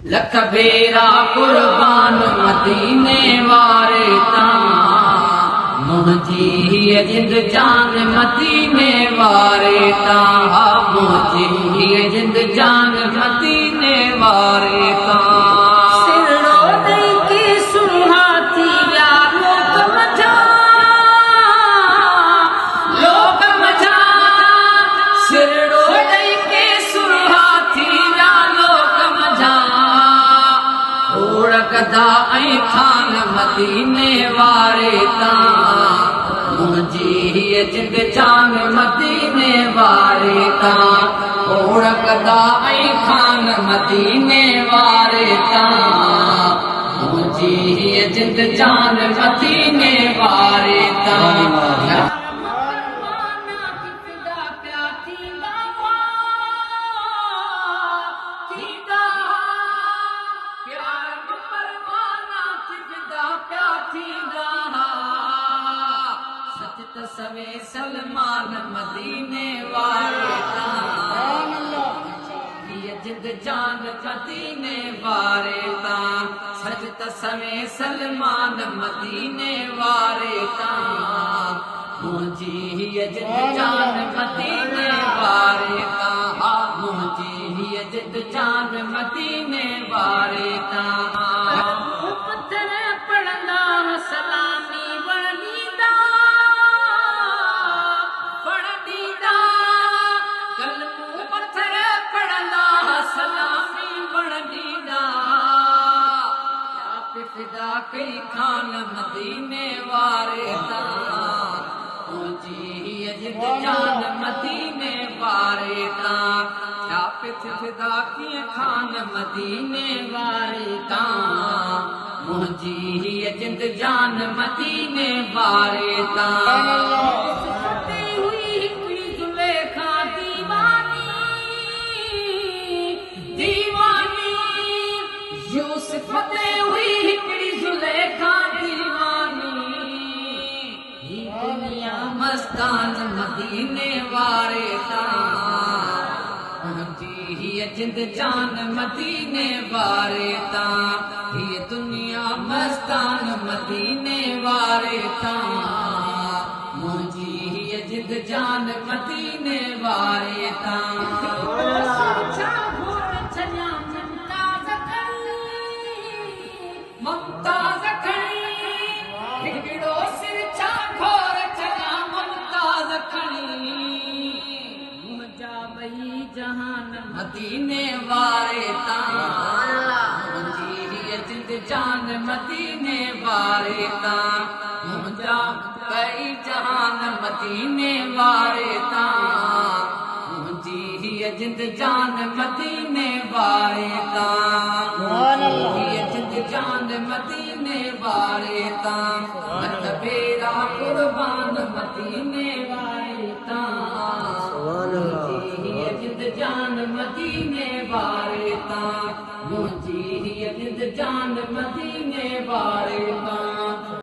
लख भेरा कुर्बान मदीने वारे तां मुंहिंजी हीअ जिंद जान मदीने वारे तां मुंहिंजी हीअ जिंद जान मदीने वारे तां सिरड़ो ॾेई के सुहा थी विया लोक मझा सिरड़ो ॾेई के सुहा थी विया लोक मझा कदा ऐं खान मदीने वारे तां मुंहिंजी हीअ जिंद जान मदीने वारे तां ओड़ कदा ऐं खान मदीने वारे तां मुंहिंजी हीअ जिंद जान मदीने वारे तां सवे सलमान मदीने वारे तां हीअ जिंद जान मदीने वारे तां सच त सवे सलमान मदीने वारे तां मुंहिंजी हीअ जिंद जान मदीने वारे तां मुंहिंजी हीअ जिंद जान मदीने वारे तां पत्थर पढ़ंदा सलामी वणींदा सलामी बणदीदा फिदा कई खान मदीने वारे तां मुंहिंजी हीअ जिंद जान मदीने वारे तां फिदा कीअं खान मदीने वारे तां मुंहिंजी हीअ जिंद जान मदीने वारे तां यूसुफ़ते हुई हिकिड़ी ज़ुलेखा दीवानी ही दुनिया मस्तान मदीने वारे तां मुंहिंजी हीअ जिंद जान मदीने वारे तां हीअ दुनिया मस्तान मदीने वारे तां मुंहिंजी हीअ जिंद जान मदीने वारे तां मुमताज़ खणी हिकिड़ो सिर छा घोर छॾिया मुमताज़ खणी मुंहिंजा ॿई जहान मदीने वारे तां मुंहिंजी हीअ जिंद जान मदीने वारे तां मुंहिंजा ॿई जहान मदीने वारे तां मुंहिंजी हीअ जिंद जान मदीने वारे तां हीअ जिंद जान मदीने वारे तां लख भेरा कुर्बान मदीने वारे तां हीअ जिंद जान मदीने वारे तां मुंहिंजी हीअ जिंद जान मदीने वारे तां